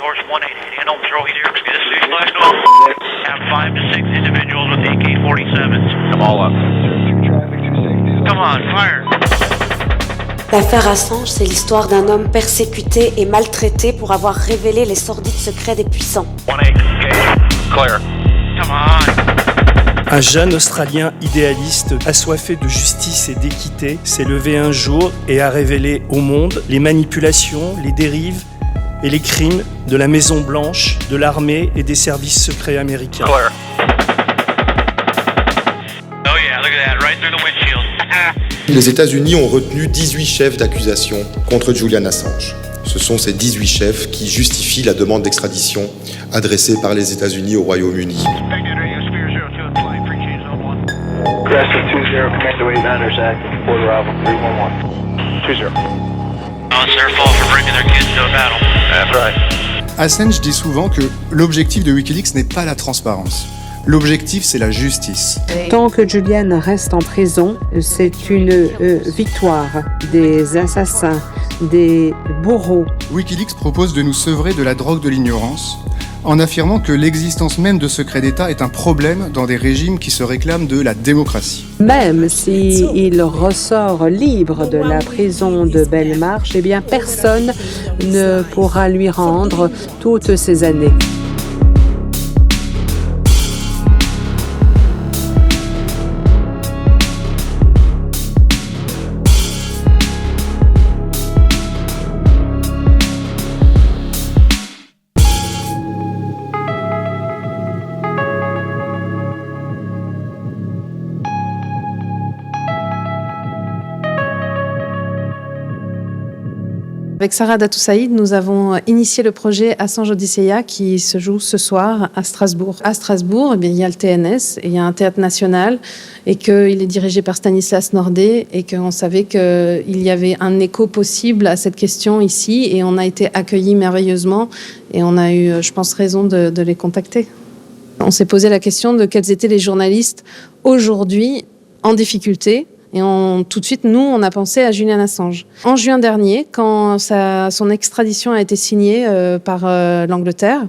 Source 188, handle throw here. This is have 5 to 6 individuals with AK-47s. Come all up. Come on, fire. L'affaire Assange, c'est l'histoire d'un homme persécuté et maltraité pour avoir révélé les sordides secrets des puissants. 188, clear. Come on. Un jeune Australien idéaliste, assoiffé de justice et d'équité, s'est levé un jour et a révélé au monde les manipulations, les dérives et les crimes de la Maison-Blanche, de l'armée et des services secrets américains. Clear. Oh yeah, look at that, right through the windshield. Les États-Unis ont retenu 18 chefs d'accusation contre Julian Assange. Ce sont ces 18 chefs qui justifient la demande d'extradition adressée par les États-Unis au Royaume-Uni. Assange dit souvent que l'objectif de Wikileaks n'est pas la transparence. L'objectif, c'est la justice. Tant que Julian reste en prison, c'est une victoire des assassins, des bourreaux. Wikileaks propose de nous sevrer de la drogue de l'ignorance, en affirmant que l'existence même de secrets d'État est un problème dans des régimes qui se réclament de la démocratie. Même s'il ressort libre de la prison de Belmarsh, eh bien personne ne pourra lui rendre toutes ces années. Avec Sarah Datou-Saïd, nous avons initié le projet Assange Odyssea qui se joue ce soir à Strasbourg. À Strasbourg, eh bien, il y a le TNS, et il y a un théâtre national et qu'il est dirigé par Stanislas Nordet et qu'on savait qu'il y avait un écho possible à cette question ici et on a été accueillis merveilleusement et on a eu, je pense, raison de les contacter. On s'est posé la question de quels étaient les journalistes aujourd'hui en difficulté. Et tout de suite, nous, on a pensé à Julian Assange. En juin dernier, quand son extradition a été signée par l'Angleterre,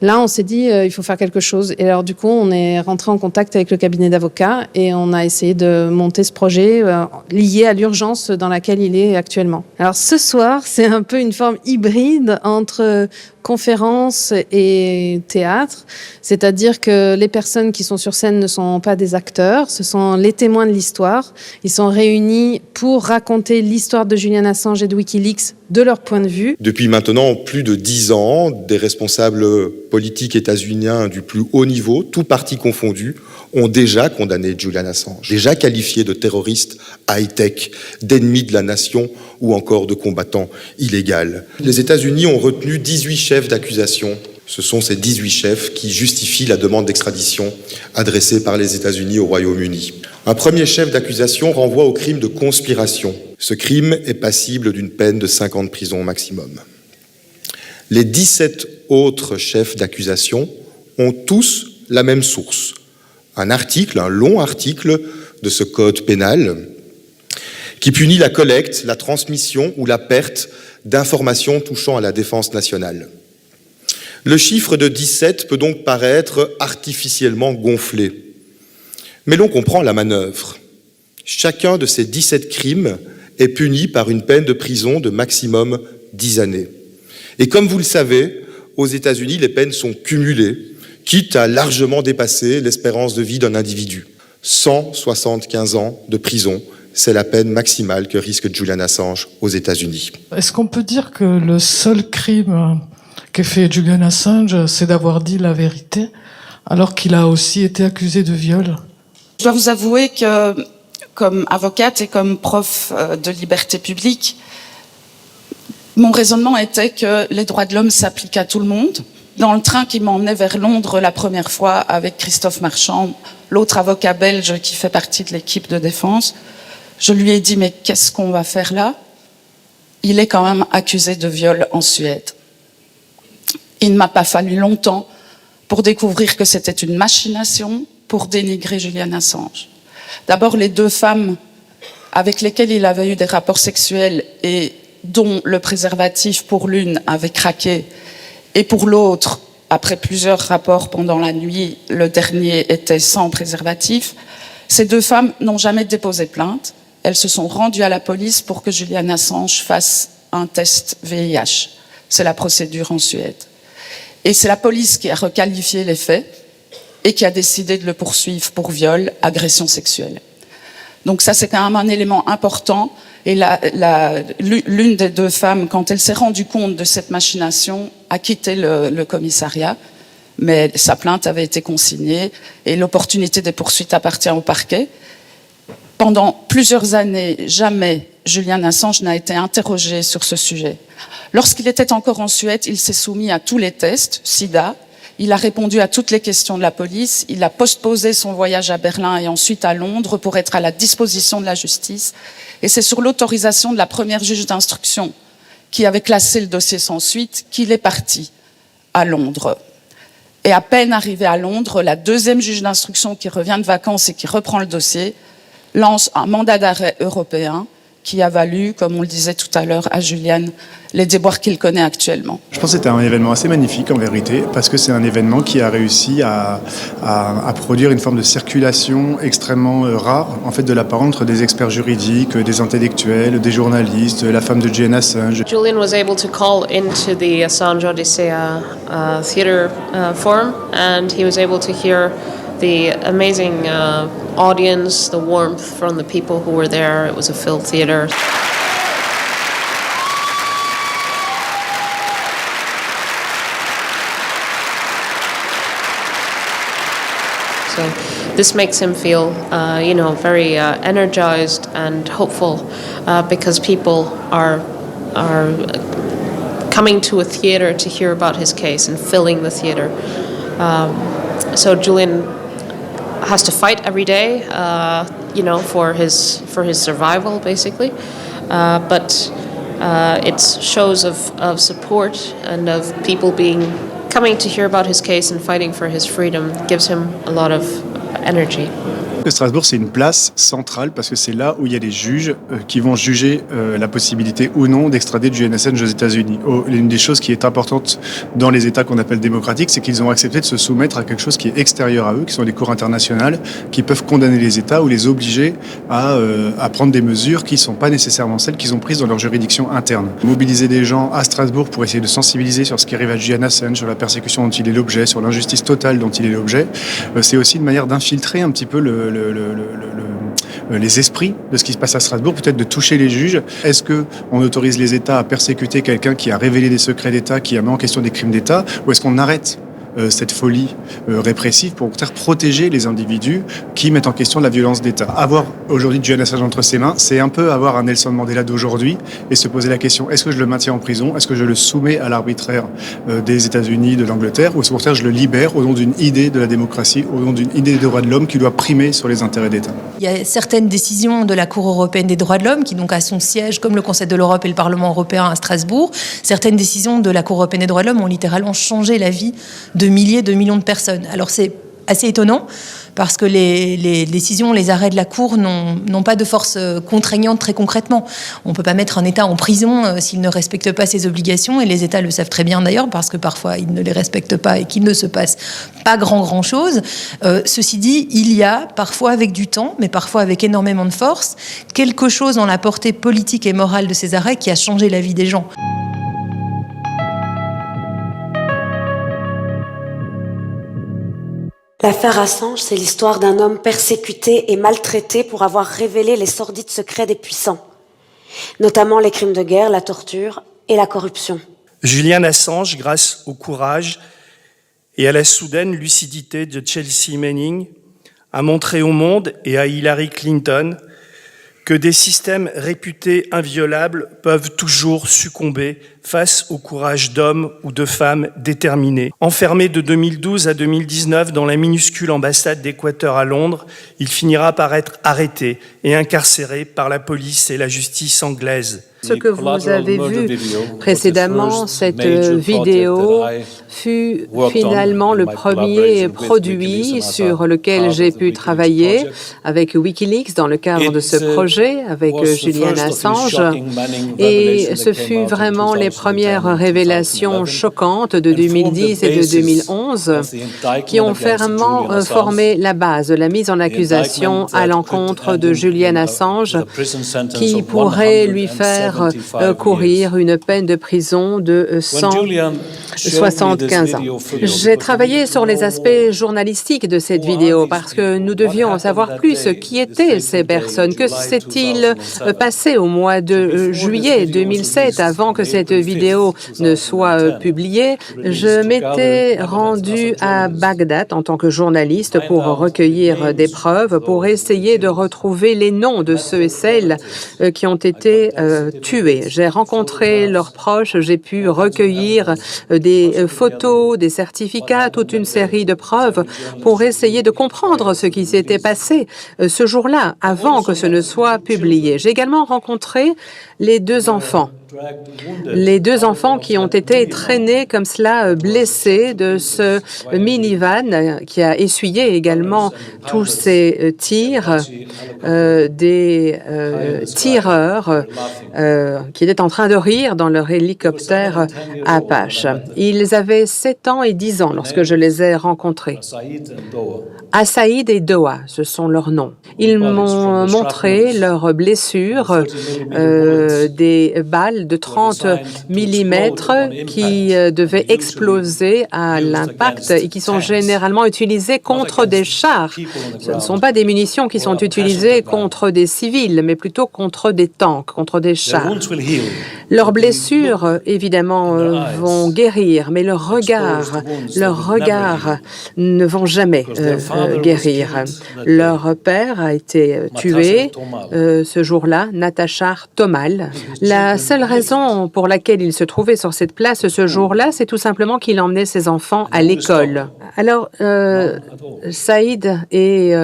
là, on s'est dit, il faut faire quelque chose. Et alors, du coup, on est rentré en contact avec le cabinet d'avocats et on a essayé de monter ce projet lié à l'urgence dans laquelle il est actuellement. Alors, ce soir, c'est un peu une forme hybride entre conférence et théâtre, c'est-à-dire que les personnes qui sont sur scène ne sont pas des acteurs, ce sont les témoins de l'histoire. Ils sont réunis pour raconter l'histoire de Julian Assange et de Wikileaks de leur point de vue. Depuis maintenant plus de 10 ans, des responsables politiques états-uniens du plus haut niveau, tous partis confondus, ont déjà condamné Julian Assange, déjà qualifié de terroriste high-tech, d'ennemi de la nation ou encore de combattant illégal. Les États-Unis ont retenu 18 chefs d'accusation. Ce sont ces 18 chefs qui justifient la demande d'extradition adressée par les États-Unis au Royaume-Uni. Un premier chef d'accusation renvoie au crime de conspiration. Ce crime est passible d'une peine de 5 ans de prison maximum. Les 17 autres chefs d'accusation ont tous la même source. Un long article de ce code pénal qui punit la collecte, la transmission ou la perte d'informations touchant à la défense nationale. Le chiffre de 17 peut donc paraître artificiellement gonflé. Mais l'on comprend la manœuvre. Chacun de ces 17 crimes est puni par une peine de prison de maximum 10 années. Et comme vous le savez, aux États-Unis, les peines sont cumulées, quitte à largement dépasser l'espérance de vie d'un individu. 175 ans de prison, c'est la peine maximale que risque Julian Assange aux États-Unis. Est-ce qu'on peut dire que le seul crime qu'a fait Julian Assange, c'est d'avoir dit la vérité, alors qu'il a aussi été accusé de viol? Je dois vous avouer que, comme avocate et comme prof de liberté publique, mon raisonnement était que les droits de l'homme s'appliquent à tout le monde. Dans le train qui m'emmenait vers Londres la première fois avec Christophe Marchand, l'autre avocat belge qui fait partie de l'équipe de défense, je lui ai dit « Mais qu'est-ce qu'on va faire là ?» Il est quand même accusé de viol en Suède. Il ne m'a pas fallu longtemps pour découvrir que c'était une machination pour dénigrer Julian Assange. D'abord, les 2 femmes avec lesquelles il avait eu des rapports sexuels et dont le préservatif pour l'une avait craqué Et pour l'autre, après plusieurs rapports pendant la nuit, le dernier était sans préservatif. Ces deux femmes n'ont jamais déposé plainte. Elles se sont rendues à la police pour que Julian Assange fasse un test VIH. C'est la procédure en Suède. Et c'est la police qui a requalifié les faits et qui a décidé de le poursuivre pour viol, agression sexuelle. Donc ça, c'est quand même un élément important. Et l'une des deux femmes, quand elle s'est rendue compte de cette machination, a quitté le commissariat. Mais sa plainte avait été consignée et l'opportunité des poursuites appartient au parquet. Pendant plusieurs années, jamais Julian Assange n'a été interrogé sur ce sujet. Lorsqu'il était encore en Suède, il s'est soumis à tous les tests, SIDA. Il a répondu à toutes les questions de la police. Il a postposé son voyage à Berlin et ensuite à Londres pour être à la disposition de la justice. Et c'est sur l'autorisation de la première juge d'instruction qui avait classé le dossier sans suite qu'il est parti à Londres. Et à peine arrivé à Londres, la deuxième juge d'instruction qui revient de vacances et qui reprend le dossier lance un mandat d'arrêt européen qui a valu, comme on le disait tout à l'heure à Julian, les déboires qu'il connaît actuellement. Je pense que c'était un événement assez magnifique en vérité, parce que c'est un événement qui a réussi à produire une forme de circulation extrêmement rare, en fait, de la parole entre des experts juridiques, des intellectuels, des journalistes, la femme de Julian Assange. Julian was able to call into the Assange Odysseia theater forum, and he was able to hear the amazing audience, the warmth from the people who were there. It was a filled theater. So this makes him feel, very energized and hopeful because people are coming to a theater to hear about his case and filling the theater. So Julian has to fight every day, for his survival, basically. But it's shows of support and of people coming to hear about his case and fighting for his freedom gives him a lot of energy. Strasbourg, c'est une place centrale parce que c'est là où il y a des juges qui vont juger la possibilité ou non d'extrader Julian Assange aux États-Unis. L'une des choses qui est importante dans les États qu'on appelle démocratiques, c'est qu'ils ont accepté de se soumettre à quelque chose qui est extérieur à eux, qui sont des cours internationales, qui peuvent condamner les États ou les obliger à prendre des mesures qui ne sont pas nécessairement celles qu'ils ont prises dans leur juridiction interne. Mobiliser des gens à Strasbourg pour essayer de sensibiliser sur ce qui arrive à Julian Assange, sur la persécution dont il est l'objet, sur l'injustice totale dont il est l'objet, c'est aussi une manière d'infiltrer un petit peu les esprits de ce qui se passe à Strasbourg, peut-être de toucher les juges. Est-ce qu'on autorise les États à persécuter quelqu'un qui a révélé des secrets d'État, qui a mis en question des crimes d'État, ou est-ce qu'on arrête cette folie répressive pour peut-être protéger les individus qui mettent en question la violence d'État. Avoir aujourd'hui Julian Assange entre ses mains, c'est un peu avoir un Nelson Mandela d'aujourd'hui et se poser la question, est-ce que je le maintiens en prison? Est-ce que je le soumets à l'arbitraire des États-Unis, de l'Angleterre, ou est-ce que je le libère au nom d'une idée de la démocratie, au nom d'une idée des droits de l'homme qui doit primer sur les intérêts d'État? Il y a certaines décisions de la Cour européenne des droits de l'homme qui donc a son siège, comme le Conseil de l'Europe et le Parlement européen à Strasbourg. Certaines décisions de la Cour européenne des droits de l'homme ont littéralement changé la vie de milliers, de millions de personnes. Alors c'est assez étonnant parce que les décisions, les arrêts de la Cour n'ont pas de force contraignante très concrètement. On ne peut pas mettre un État en prison s'il ne respecte pas ses obligations, et les États le savent très bien d'ailleurs parce que parfois ils ne les respectent pas et qu'il ne se passe pas grand-chose. Ceci dit, il y a parfois avec du temps, mais parfois avec énormément de force, quelque chose dans la portée politique et morale de ces arrêts qui a changé la vie des gens. L'affaire Assange, c'est l'histoire d'un homme persécuté et maltraité pour avoir révélé les sordides secrets des puissants, notamment les crimes de guerre, la torture et la corruption. Julian Assange, grâce au courage et à la soudaine lucidité de Chelsea Manning, a montré au monde et à Hillary Clinton que des systèmes réputés inviolables peuvent toujours succomber face au courage d'hommes ou de femmes déterminés. Enfermé de 2012 à 2019 dans la minuscule ambassade d'Équateur à Londres, il finira par être arrêté et incarcéré par la police et la justice anglaise. Ce que vous avez vu précédemment, cette vidéo fut finalement le premier produit sur lequel j'ai pu travailler avec Wikileaks dans le cadre de ce projet avec Julian Assange. Et ce fut vraiment les premières révélations choquantes de 2010 et de 2011 qui ont fermement formé la base de la mise en accusation à l'encontre de Julian Assange, qui pourrait lui faire courir une peine de prison de 175 ans. J'ai travaillé sur les aspects journalistiques de cette vidéo parce que nous devions en savoir plus. Qui étaient ces personnes? Que s'est-il passé au mois de juillet 2007 avant que cette vidéo ne soit publiée? Je m'étais rendu à Bagdad en tant que journaliste pour recueillir des preuves, pour essayer de retrouver les noms de ceux et celles qui ont été tués. J'ai rencontré leurs proches, j'ai pu recueillir des photos, des certificats, toute une série de preuves pour essayer de comprendre ce qui s'était passé ce jour-là, avant que ce ne soit publié. J'ai également rencontré les deux enfants. Les deux enfants qui ont été traînés comme cela, blessés de ce minivan qui a essuyé également tous ces tirs des tireurs qui étaient en train de rire dans leur hélicoptère Apache. Ils avaient 7 ans et 10 ans lorsque je les ai rencontrés. Asaïd et Doha, ce sont leurs noms. Ils m'ont montré leurs blessures, des balles de 30 mm qui devaient exploser à l'impact et qui sont généralement utilisées contre des chars. Ce ne sont pas des munitions qui sont utilisées contre des civils, mais plutôt contre des tanks, contre des chars. Leurs blessures, évidemment, vont guérir, mais leurs regards ne vont jamais guérir. Leur père a été tué ce jour-là, Natashar Tomal. La seule raison pour laquelle il se trouvait sur cette place ce jour-là, c'est tout simplement qu'il emmenait ses enfants à l'école. Alors, Saïd et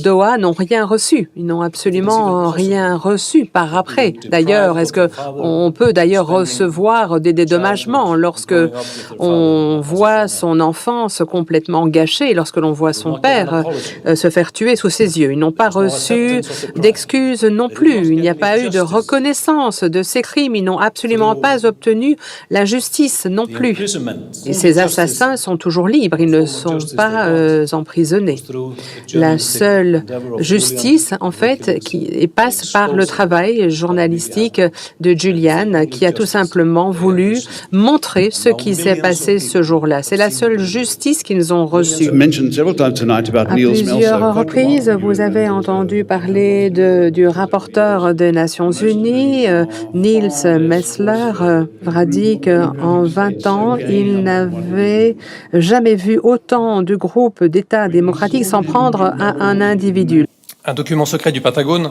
Doha n'ont rien reçu. Ils n'ont absolument rien reçu par après. D'ailleurs, est-ce qu'on peut d'ailleurs recevoir des dédommagements lorsque on voit son enfance complètement gâchée, lorsque l'on voit son père se faire tuer sous ses yeux? Ils n'ont pas reçu d'excuses non plus. Il n'y a pas eu de reconnaissance de ces crimes. Ils n'ont absolument pas obtenu la justice non plus. Et ces assassins sont toujours libres. Ils ne sont pas emprisonnés. La seule justice, en fait, qui passe par le travail journalistique de Julian, qui a tout simplement voulu montrer ce qui s'est passé ce jour-là. C'est la seule justice qu'ils ont reçue. À plusieurs reprises, vous avez entendu parler du rapporteur des Nations Unies, Nils Messler, dit qu'en 20 ans, il n'avait jamais vu autant de groupes d'États démocratiques s'en prendre à un individu. Un document secret du Pentagone,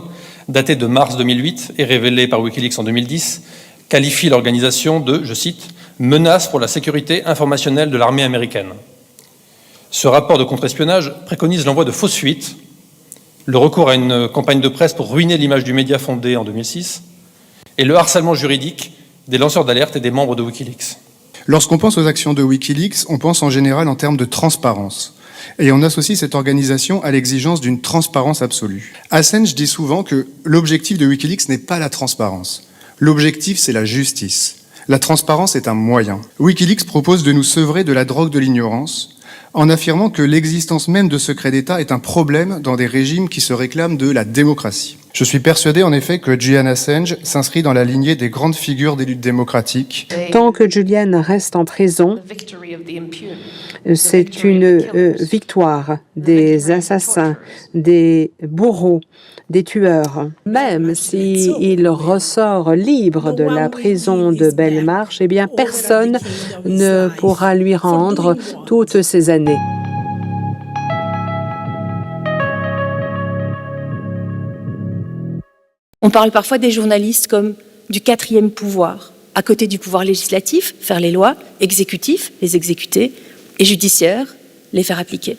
daté de mars 2008 et révélé par Wikileaks en 2010, qualifie l'organisation de, je cite, « menace pour la sécurité informationnelle de l'armée américaine ». Ce rapport de contre-espionnage préconise l'envoi de fausses fuites, le recours à une campagne de presse pour ruiner l'image du média fondé en 2006 et le harcèlement juridique des lanceurs d'alerte et des membres de Wikileaks. Lorsqu'on pense aux actions de Wikileaks, on pense en général en termes de transparence. Et on associe cette organisation à l'exigence d'une transparence absolue. Assange dit souvent que l'objectif de Wikileaks n'est pas la transparence. L'objectif, c'est la justice. La transparence est un moyen. Wikileaks propose de nous sevrer de la drogue de l'ignorance en affirmant que l'existence même de secrets d'État est un problème dans des régimes qui se réclament de la démocratie. Je suis persuadé en effet que Julian Assange s'inscrit dans la lignée des grandes figures des luttes démocratiques. Tant que Julian reste en prison, c'est une victoire des assassins, des bourreaux, des tueurs. Même s'il ressort libre de la prison de Belmarsh, eh bien personne ne pourra lui rendre toutes ces années. On parle parfois des journalistes comme du quatrième pouvoir, à côté du pouvoir législatif, faire les lois, exécutif, les exécuter, et judiciaire, les faire appliquer.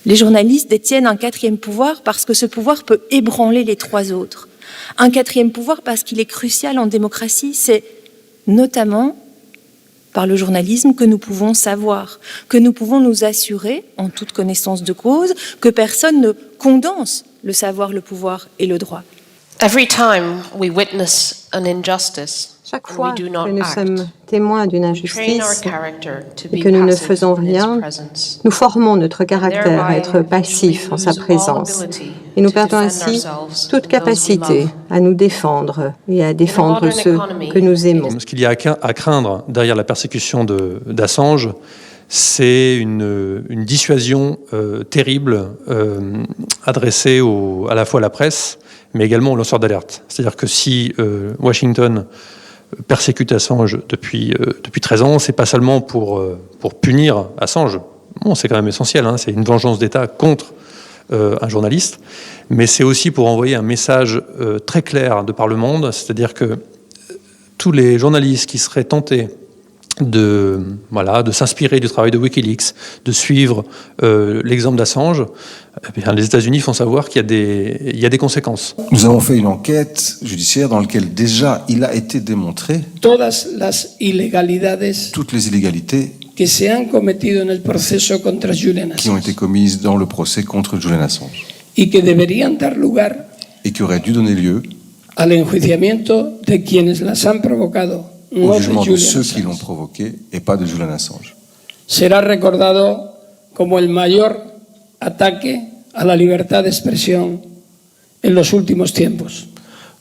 Les journalistes détiennent un quatrième pouvoir parce que ce pouvoir peut ébranler les 3 autres. Un quatrième pouvoir parce qu'il est crucial en démocratie, c'est notamment par le journalisme que nous pouvons savoir, que nous pouvons nous assurer, en toute connaissance de cause, que personne ne condense le savoir, le pouvoir et le droit. Every time we witness an injustice, chaque fois que nous sommes témoins d'une injustice et que nous ne faisons rien, nous formons notre caractère à être passif en sa présence et nous perdons ainsi toute capacité à nous défendre et à défendre ceux que nous aimons. Ce qu'il y a à craindre derrière la persécution d'Assange, c'est une dissuasion terrible adressée à la fois à la presse, mais également aux lanceurs d'alerte. C'est-à-dire que si Washington persécute Assange depuis 13 ans, c'est pas seulement pour punir Assange. Bon, c'est quand même essentiel, hein, c'est une vengeance d'État contre un journaliste, mais c'est aussi pour envoyer un message très clair de par le monde, c'est-à-dire que tous les journalistes qui seraient tentés de s'inspirer du travail de Wikileaks, de suivre l'exemple d'Assange, eh bien, les États-Unis font savoir qu'il y a des conséquences. Nous avons fait une enquête judiciaire dans laquelle déjà il a été démontré toutes les illégalités qui ont été commises dans le procès contre Julian Assange et qui auraient dû donner lieu au jugement de ceux qui l'ont provoqué et pas de Julian Assange. Será recordado como el mayor ataque a la libertad de expresión en los últimos tiempos.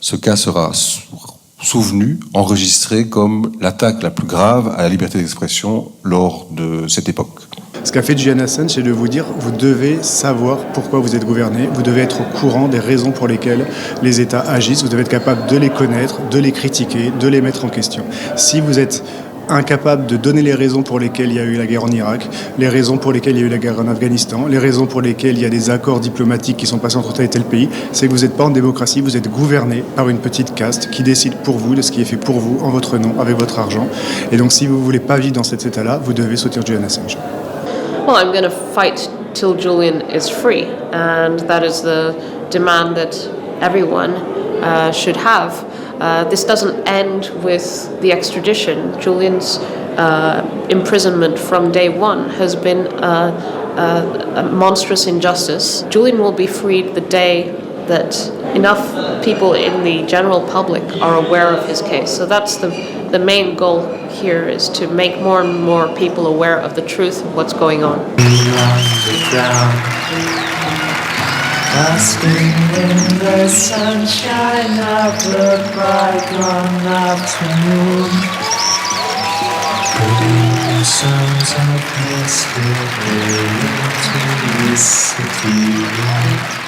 Ce cas sera souvenu, enregistré comme l'attaque la plus grave à la liberté d'expression lors de cette époque. Ce qu'a fait Julian Assange, c'est de vous dire, vous devez savoir pourquoi vous êtes gouverné, vous devez être au courant des raisons pour lesquelles les États agissent, vous devez être capable de les connaître, de les critiquer, de les mettre en question. Si vous êtes incapable de donner les raisons pour lesquelles il y a eu la guerre en Irak, les raisons pour lesquelles il y a eu la guerre en Afghanistan, les raisons pour lesquelles il y a des accords diplomatiques qui sont passés entre tel et tel pays, c'est que vous n'êtes pas en démocratie, vous êtes gouverné par une petite caste qui décide pour vous de ce qui est fait pour vous, en votre nom, avec votre argent. Et donc si vous ne voulez pas vivre dans cet état-là, vous devez sortir Julian Assange. Well, I'm going to fight till Julian is free, and that is the demand that everyone should have. This doesn't end with the extradition. Julian's imprisonment from day one has been a monstrous injustice. Julian will be freed the day that enough people in the general public are aware of his case. So that's the main goal here, is to make more and more people aware of the truth of what's going on. Basking in the sunshine of the bygone afternoon, putting sons of yesterday into this city.